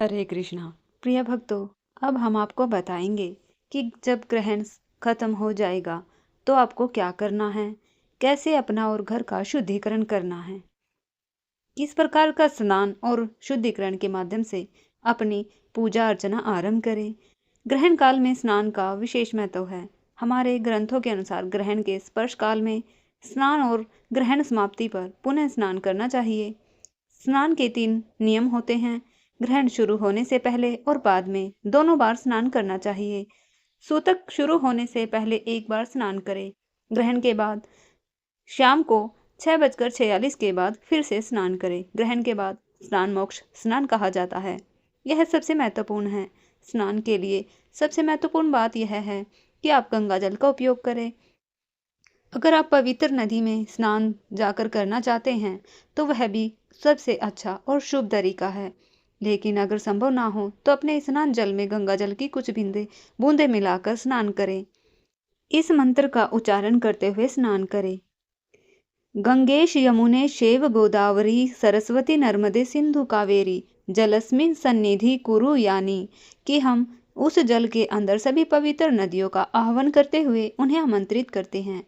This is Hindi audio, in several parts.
हरे कृष्णा। प्रिय भक्तों, अब हम आपको बताएंगे कि जब ग्रहण खत्म हो जाएगा तो आपको क्या करना है, कैसे अपना और घर का शुद्धिकरण करना है, किस प्रकार का स्नान और शुद्धिकरण के माध्यम से अपनी पूजा अर्चना आरंभ करें। ग्रहण काल में स्नान का विशेष महत्व है। हमारे ग्रंथों के अनुसार ग्रहण के स्पर्श काल में स्नान और ग्रहण समाप्ति पर पुनः स्नान करना चाहिए। स्नान के 3 नियम होते हैं। ग्रहण शुरू होने से पहले और बाद में दोनों बार स्नान करना चाहिए। सूतक शुरू होने से पहले एक बार स्नान करें। ग्रहण के बाद शाम को 6:46 के बाद फिर से स्नान करें। ग्रहण के बाद स्नान मोक्ष स्नान कहा जाता है। यह सबसे महत्वपूर्ण है। स्नान के लिए सबसे महत्वपूर्ण बात यह है कि आप गंगा जल का उपयोग करें। अगर आप पवित्र नदी में स्नान जाकर करना चाहते हैं तो वह भी सबसे अच्छा और शुभ तरीका है। लेकिन अगर संभव ना हो तो अपने स्नान जल में गंगा जल की कुछ बूंदे मिलाकर स्नान करें। इस मंत्र का उच्चारण करते हुए स्नान करें। गंगेश यमुने शैव गोदावरी सरस्वती नर्मदे सिंधु कावेरी जलस्मिन सन्निधि कुरु, यानी कि हम उस जल के अंदर सभी पवित्र नदियों का आह्वान करते हुए उन्हें आमंत्रित करते हैं।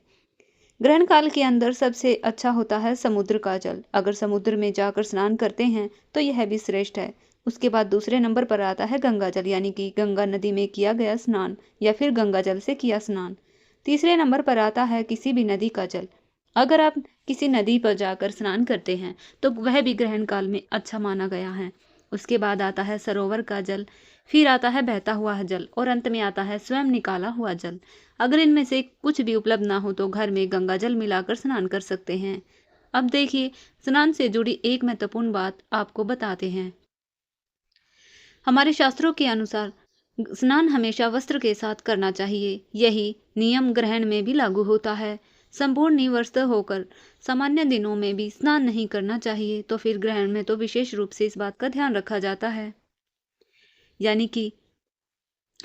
ग्रहण काल के अंदर सबसे अच्छा होता है समुद्र का जल। अगर समुद्र में जाकर स्नान करते हैं तो यह भी श्रेष्ठ है। उसके बाद दूसरे नंबर पर आता है गंगा जल, यानी कि गंगा नदी में किया गया स्नान या फिर गंगा जल से किया स्नान। तीसरे नंबर पर आता है किसी भी नदी का जल। अगर आप किसी नदी पर जाकर स्नान करते हैं तो वह भी ग्रहण काल में अच्छा माना गया है। उसके बाद आता है सरोवर का जल, फिर आता है बहता हुआ जल और अंत में आता है स्वयं निकाला हुआ जल। अगर इनमें से कुछ भी उपलब्ध ना हो तो घर में गंगा जल मिलाकर स्नान कर सकते हैं। अब देखिए, स्नान से जुड़ी एक महत्वपूर्ण बात आपको बताते हैं। हमारे शास्त्रों के अनुसार स्नान हमेशा वस्त्र के साथ करना चाहिए। यही नियम ग्रहण में भी लागू होता है। संपूर्ण निवस्त्र होकर सामान्य दिनों में भी स्नान नहीं करना चाहिए, तो फिर ग्रहण में तो विशेष रूप से इस बात का ध्यान रखा जाता है। यानी कि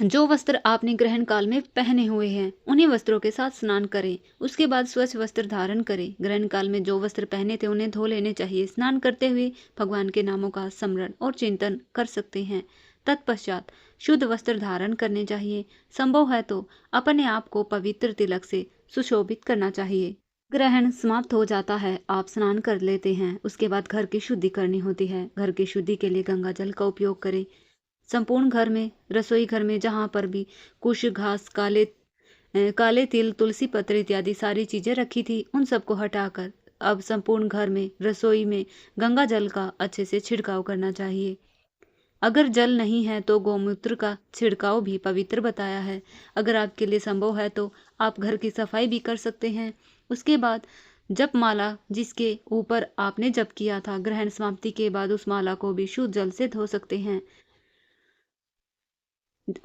जो वस्त्र आपने ग्रहण काल में पहने हुए हैं उन्हीं वस्त्रों के साथ स्नान करें। उसके बाद स्वच्छ वस्त्र धारण करें। ग्रहण काल में जो वस्त्र पहने थे उन्हें धो लेने चाहिए। स्नान करते हुए भगवान के नामों का स्मरण और चिंतन कर सकते हैं। तत्पश्चात शुद्ध वस्त्र धारण करने चाहिए। संभव है तो अपने आप को पवित्र तिलक से सुशोभित करना चाहिए। ग्रहण समाप्त हो जाता है, आप स्नान कर लेते हैं। उसके बाद घर की शुद्धि करनी होती है। घर की शुद्धि के लिए गंगा जल का उपयोग करें। संपूर्ण घर में, रसोई घर में जहाँ पर भी कुश, घास, काले तिल, तुलसी पत्र इत्यादि सारी चीजें रखी थी उन सबको हटाकर अब संपूर्ण घर में, रसोई में गंगा जल का अच्छे से छिड़काव करना चाहिए। अगर जल नहीं है तो गौमूत्र का छिड़काव भी पवित्र बताया है। अगर आपके लिए संभव है तो आप घर की सफाई भी कर सकते हैं। उसके बाद जप माला जिसके ऊपर आपने जप किया था, ग्रहण समाप्ति के बाद उस माला को भी शुद्ध जल से धो सकते हैं।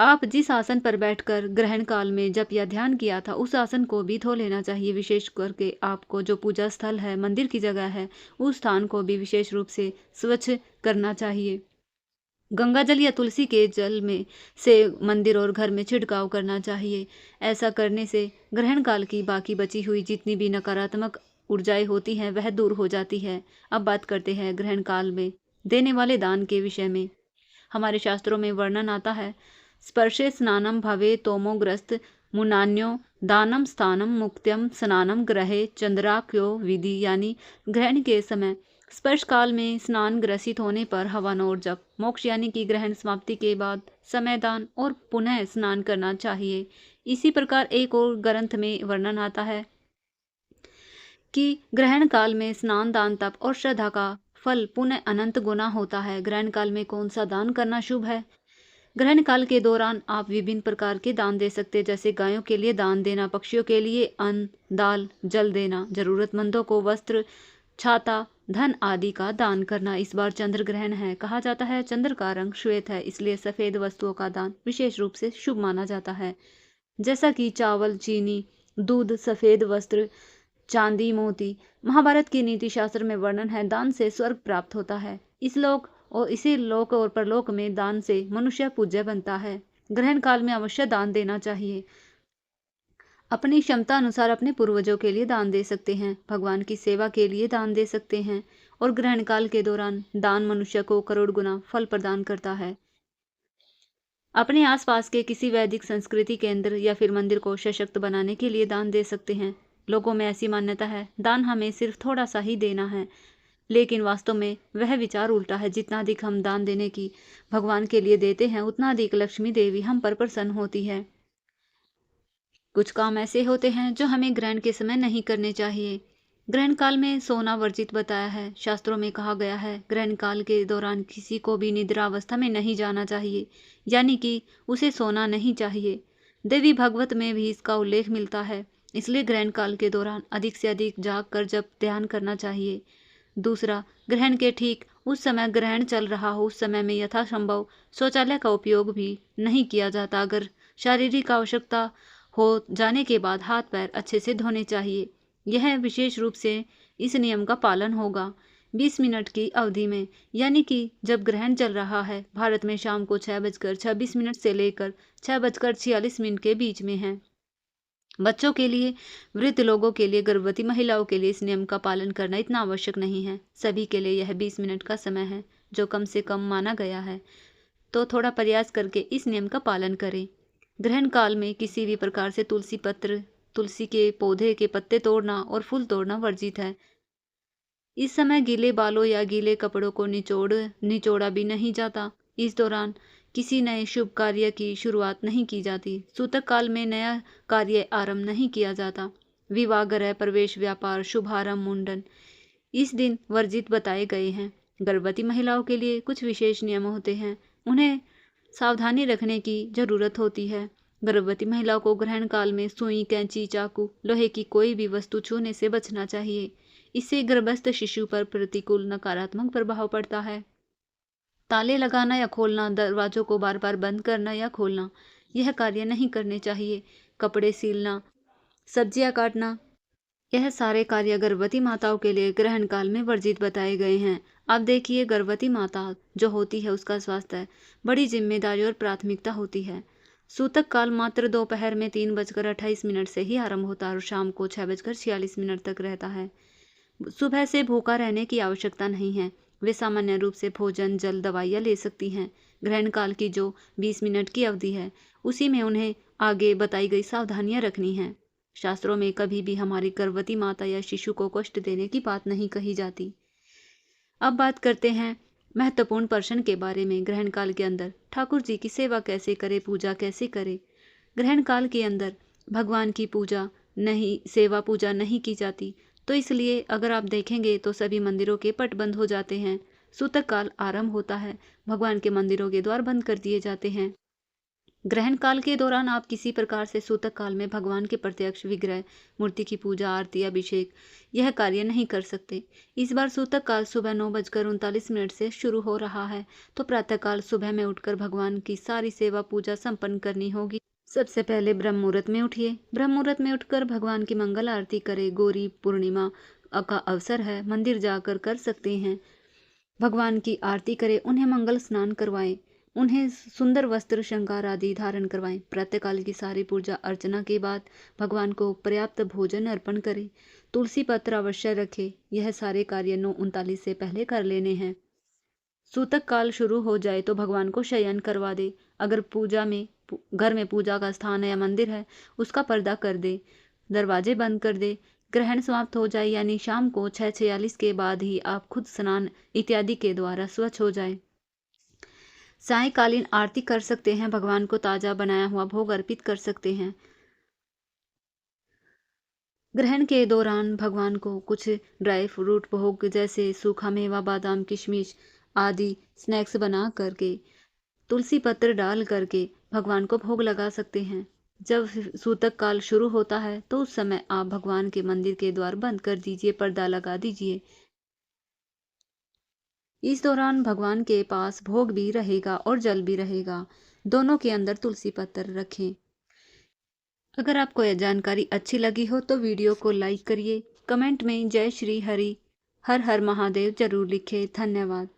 आप जिस आसन पर बैठकर ग्रहण काल में जप या ध्यान किया था उस आसन को भी धो लेना चाहिए। विशेष करके आपको जो पूजा स्थल है, मंदिर की जगह है, उस स्थान को भी विशेष रूप से स्वच्छ करना चाहिए। गंगा जल या तुलसी के जल में से मंदिर और घर में छिड़काव करना चाहिए। ऐसा करने से ग्रहण काल की बाकी बची हुई जितनी भी नकारात्मक ऊर्जाएं होती हैं वह दूर हो जाती है। अब बात करते हैं ग्रहण काल में देने वाले दान के विषय में। हमारे शास्त्रों में वर्णन आता है, स्पर्शे स्नानम भवे तोमोग्रस्त मुनान्यो दानम स्थानम मुक्त्यम स्नानम ग्रहे चंद्राक्यो विधि, यानी ग्रहण के समय स्पर्श काल में स्नान ग्रसित होने पर हवन और जप, मोक्ष यानी कि ग्रहण समाप्ति के बाद समयदान और पुनः स्नान करना चाहिए। इसी प्रकार एक और ग्रंथ में वर्णन आता है कि ग्रहण काल में स्नान, दान, तप और श्रद्धा का फल पुनः अनंत गुना होता है। ग्रहण काल में कौन सा दान करना शुभ है? ग्रहण काल के दौरान आप विभिन्न प्रकार के दान दे सकते हैं, जैसे गायों के लिए दान देना, पक्षियों के लिए अन्न, दाल, जल देना, जरूरतमंदों को वस्त्र, छाता, धन आदि का दान करना। इस बार चंद्र ग्रहण है। कहा जाता है चंद्र का रंग श्वेत है, इसलिए सफेद वस्तुओं का दान विशेष रूप से शुभ माना जाता है, जैसा कि चावल, चीनी, दूध, सफेद वस्त्र, चांदी, मोती। महाभारत की नीति शास्त्र में वर्णन है, दान से स्वर्ग प्राप्त होता है। इस लोक और इसी लोक और परलोक में दान से मनुष्य पूज्य बनता है। ग्रहण काल में अवश्य दान देना चाहिए। अपनी क्षमता अनुसार अपने पूर्वजों के लिए दान दे सकते हैं, भगवान की सेवा के लिए दान दे सकते हैं और ग्रहण काल के दौरान दान मनुष्य को करोड़ गुना फल प्रदान करता है। अपने आसपास के किसी वैदिक संस्कृति केंद्र या फिर मंदिर को सशक्त बनाने के लिए दान दे सकते हैं। लोगों में ऐसी मान्यता है दान हमें सिर्फ थोड़ा सा ही देना है, लेकिन वास्तव में वह विचार उल्टा है। जितना अधिक हम दान देने की भगवान के लिए देते हैं, उतना अधिक लक्ष्मी देवी हम पर प्रसन्न होती है। कुछ काम ऐसे होते हैं जो हमें ग्रहण के समय नहीं करने चाहिए। ग्रहण काल में सोना वर्जित बताया है। शास्त्रों में कहा गया है ग्रहण काल के दौरान किसी को भी निद्रावस्था में नहीं जाना चाहिए, यानी कि उसे सोना नहीं चाहिए। देवी भागवत में भी इसका उल्लेख मिलता है। इसलिए ग्रहण काल के दौरान अधिक से अधिक जाग कर जब ध्यान करना चाहिए। दूसरा, ग्रहण के ठीक उस समय ग्रहण चल रहा हो उस समय में यथासंभव शौचालय का उपयोग भी नहीं किया जाता। अगर शारीरिक आवश्यकता हो जाने के बाद हाथ पैर अच्छे से धोने चाहिए। यह विशेष रूप से इस नियम का पालन होगा 20 मिनट की अवधि में, यानी कि जब ग्रहण चल रहा है। भारत में शाम को 6:26 से लेकर 6:46 के बीच में है। बच्चों के लिए, वृद्ध लोगों के लिए, गर्भवती महिलाओं के लिए इस नियम का पालन करना इतना आवश्यक नहीं है। सभी के लिए यह 20 मिनट का समय है, जो कम से कम माना गया है। तो थोड़ा प्रयास करके इस नियम का पालन करें। ग्रहण काल में किसी भी प्रकार से तुलसी के पौधे के पत्ते तोड़ना और फूल तोड़ना वर्जित है। इस समय गीले बालों या गीले कपड़ों को निचोड़ा भी नहीं जाता। इस दौरान किसी नए शुभ कार्य की शुरुआत नहीं की जाती। सूतक काल में नया कार्य आरंभ नहीं किया जाता। विवाह, गृह प्रवेश, व्यापार, शुभारंभ, मुंडन इस दिन वर्जित बताए गए हैं। गर्भवती महिलाओं के लिए कुछ विशेष नियम होते हैं, उन्हें सावधानी रखने की जरूरत होती है। गर्भवती महिलाओं को ग्रहण काल में सुई, कैंची, चाकू, लोहे की कोई भी वस्तु छूने से बचना चाहिए। इससे गर्भस्थ शिशु पर प्रतिकूल नकारात्मक प्रभाव पड़ता है। ताले लगाना या खोलना, दरवाजों को बार बार बंद करना या खोलना, यह कार्य नहीं करने चाहिए। कपड़े सीलना, सब्जियां काटना, यह सारे कार्य गर्भवती माताओं के लिए ग्रहण काल में वर्जित बताए गए हैं। अब देखिए, गर्भवती माता जो होती है उसका स्वास्थ्य बड़ी जिम्मेदारी और प्राथमिकता होती है। सूतक काल मात्र दोपहर में 3:28 से ही आरंभ होता है और शाम को 6:46 तक रहता है। सुबह से भूखा रहने की आवश्यकता नहीं है। वे सामान्य रूप से भोजन, जल, दवाइयाँ ले सकती हैं। ग्रहण काल की जो 20 मिनट की अवधि है, उसी में उन्हें आगे बताई गई सावधानियां रखनी हैं। शास्त्रों में कभी भी हमारी गर्भवती माता या शिशु को कष्ट देने की बात नहीं कही जाती। अब बात करते हैं महत्वपूर्ण प्रश्न के बारे में। ग्रहण काल के अंदर ठाकुर जी की सेवा कैसे करें, पूजा कैसे करें? ग्रहण काल के अंदर भगवान की सेवा पूजा नहीं की जाती। तो इसलिए अगर आप देखेंगे तो सभी मंदिरों के पट बंद हो जाते हैं। सूतक काल आरंभ होता है, भगवान के मंदिरों के द्वार बंद कर दिए जाते हैं। ग्रहण काल के दौरान आप किसी प्रकार से सूतक काल में भगवान के प्रत्यक्ष विग्रह, मूर्ति की पूजा, आरती, अभिषेक यह कार्य नहीं कर सकते। इस बार सूतक काल सुबह 9:39 से शुरू हो रहा है, तो प्रातः काल सुबह में उठकर भगवान की सारी सेवा पूजा संपन्न करनी होगी। सबसे पहले ब्रह्म मुहूर्त में उठिए। ब्रह्म मुहूर्त में उठकर भगवान की मंगल आरती करें। गौरी पूर्णिमा का अवसर है, मंदिर जाकर कर सकते हैं। भगवान की आरती करें, उन्हें मंगल स्नान करवाएं, उन्हें सुंदर वस्त्र, श्रृंगार आदि धारण करवाएं। प्रातःकाल की सारी पूजा अर्चना के बाद भगवान को पर्याप्त भोजन अर्पण करें। तुलसी पत्र अवश्य रखें। यह सारे कार्य 9:39 से पहले कर लेने हैं। सूतक काल शुरू हो जाए तो भगवान को शयन करवा दे। अगर घर में पूजा का स्थान है या मंदिर है, उसका पर्दा कर दे, दरवाजे बंद कर दे। ग्रहण समाप्त हो जाए यानी शाम को 6:46 के बाद ही आप खुद स्नान इत्यादि के द्वारा स्वच्छ हो जाए। सायंकालीन आरती कर सकते हैं। भगवान को ताजा बनाया हुआ भोग अर्पित कर सकते हैं। ग्रहण के दौरान भगवान को कुछ ड्राई फ्रूट भोग जैसे सूखा मेवा, बादाम, किशमिश आदि स्नैक्स बना करके, तुलसी पत्र डाल करके भगवान को भोग लगा सकते हैं। जब सूतक काल शुरू होता है तो उस समय आप भगवान के मंदिर के द्वार बंद कर दीजिए, पर्दा लगा दीजिए। इस दौरान भगवान के पास भोग भी रहेगा और जल भी रहेगा। दोनों के अंदर तुलसी पत्र रखें। अगर आपको यह जानकारी अच्छी लगी हो तो वीडियो को लाइक करिए। कमेंट में जय श्री हरि, हर हर महादेव जरूर लिखें। धन्यवाद।